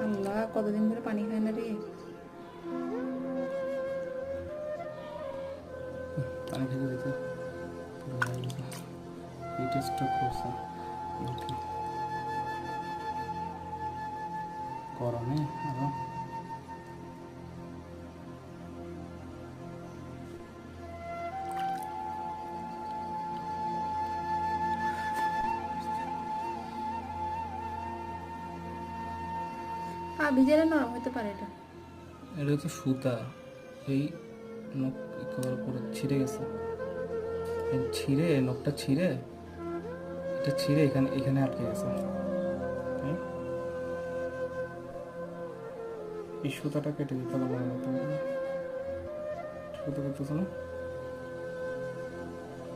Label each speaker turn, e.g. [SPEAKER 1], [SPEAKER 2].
[SPEAKER 1] আল্লাহ, কতদিন ধরে পানি খায় না রে।
[SPEAKER 2] পানি খেতে দিতে হিট স্ট্রোক করছে গরমে আরো।
[SPEAKER 1] পা ভিজেলে নরম হইতে পারে এটা।
[SPEAKER 2] এটা হচ্ছে সুতা, এই নখ একেবারে পুরো ছিঁড়ে গেছে, ছিঁড়ে নখটা ছিঁড়ে, এটা ছিঁড়ে এখানে এখানে আটকে গেছে। এই সুতাটা কেটে দিতে হবে, সুতা করতেছে না।